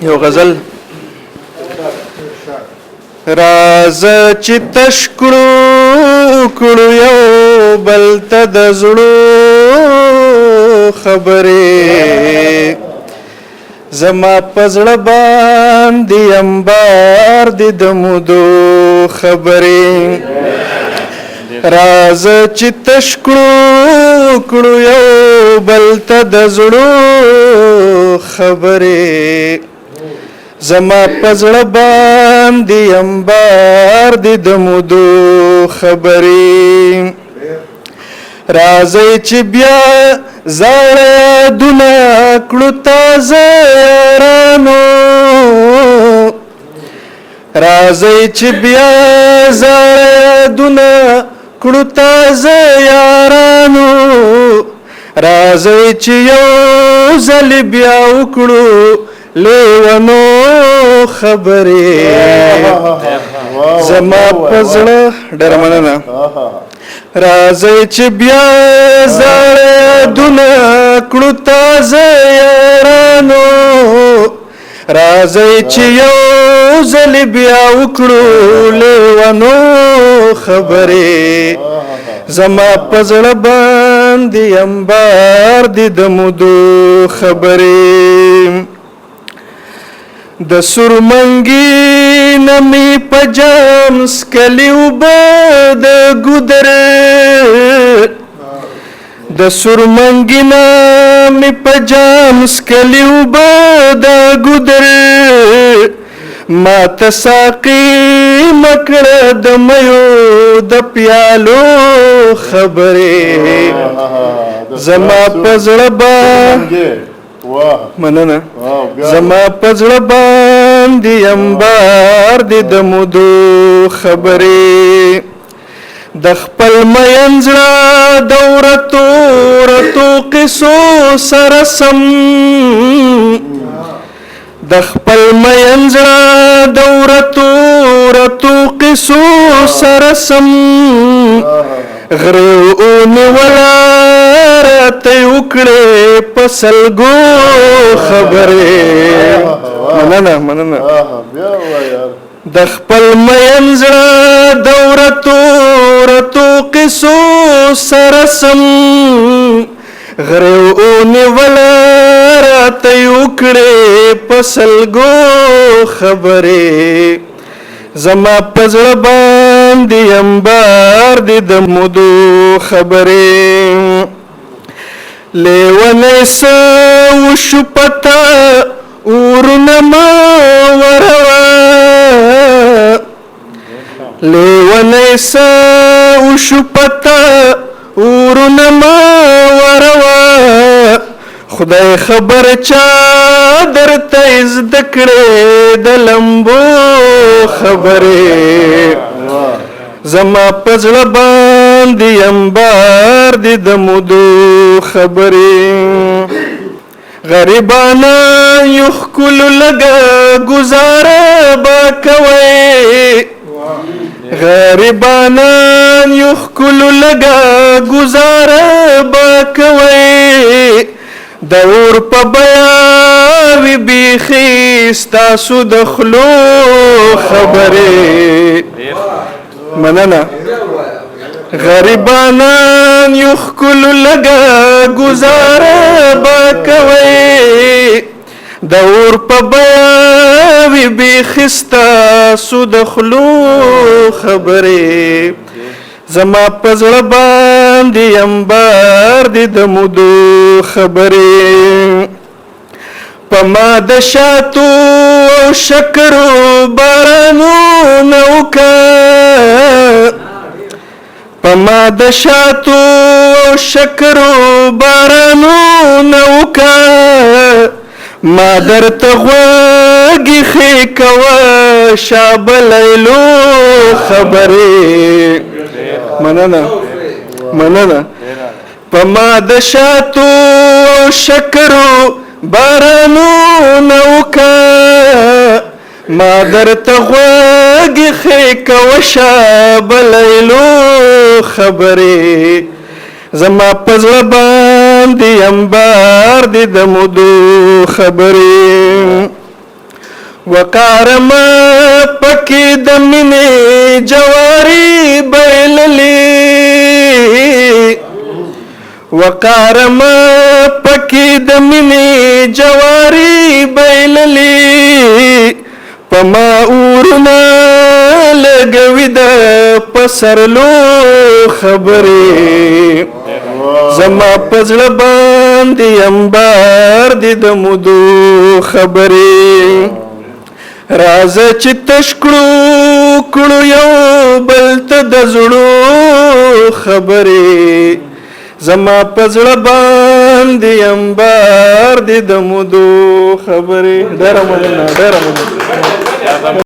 یو غزل راز چې تشکړو کړو یو بل ته د زړو خبرې زما پزړه باندې انبار دي د مودو خبرې راز چې تشکړو کړو یو بل ته د زړو خبرې زما پزړه باندې انبار دي د مودو خبرې راځي چې بیا زړه دنا کړو تازه یارانو راځي چې بیا زړه دنا کړو تازه یارانو راځي چې یو ځل بیا وکړو لیوانو خبرې زما پزړه ډېر مننه راځي چې بیا زړه دنا کړو تازه یارانو راځي چې یو ځل بیا وکړو لیوانو خبرې زما پزړه باندې انبار دي د مودو خبرې د سرمنګي نمی پجام سکلیو بد ګدر د سرمنګي نمی پجام سکلیو بد ګدر ما تساقي مکړه د ميو د پیالو خبرې زما پزړه باندې مننه زما پزړه باندې انبار دي د مودو خبرې د خپل مینځړه دورتو رتو قصو سره سم د خپل مینځړه دورتو رتو قصو سره سم غرونه ولا ته وکړې پسلګو خبرې مننه د خپل مینځړه دورتو رتو قصو سره سم غرونه ولا ته وکړې پسلګو خبرې زما پزړه باندې انبار دي د مودو خبرې لیونی سو شو پتا اورونه ما وروا لیونی سو شو پتا اورونه ما وروا خدای خبر چا درته زده کړې د لمبو خبرې زما پزړه باندې انبار دي د مودو خبرې غریبانه یو ښکل لګه ګزاره به کوئ غریبانه یو ښکل لګه ګزاره به کوئ د اور په بیا وي بیخي ستاسو د خلو خبرې مننه غریبانان یو ښکل لګه ګزاره به کوئ د اور په بیا وي بیخي ستاسو د خلو خبرې زما پزړه باندې انبار دي د مودو خبرې په ما د شاتو او شکرو بارانونه وکړه په ما د شاتو او شکرو بارانونه وکړه ما درته غوږ ایښې کوه شابه لیلو خبرې مننه په ما د شاتو او شکرو بارانونه وکړه ما درته غوږ ایښې کوه شابه لیلو خبرې زما پزړه باندې انبار دي د مودو خبرې وقارم پکې د مینې جواری بایللې وقارم پکې د مینې جواری بایللې پما اورنا لګوي د پسرلو خبرې زما پزړه باندې انبار دي د مودو خبرې راځه چې تش کړو یو بل ته د زړو خبرې زما پزړه باندې انبار دي د مودو خبرې ډېره مننه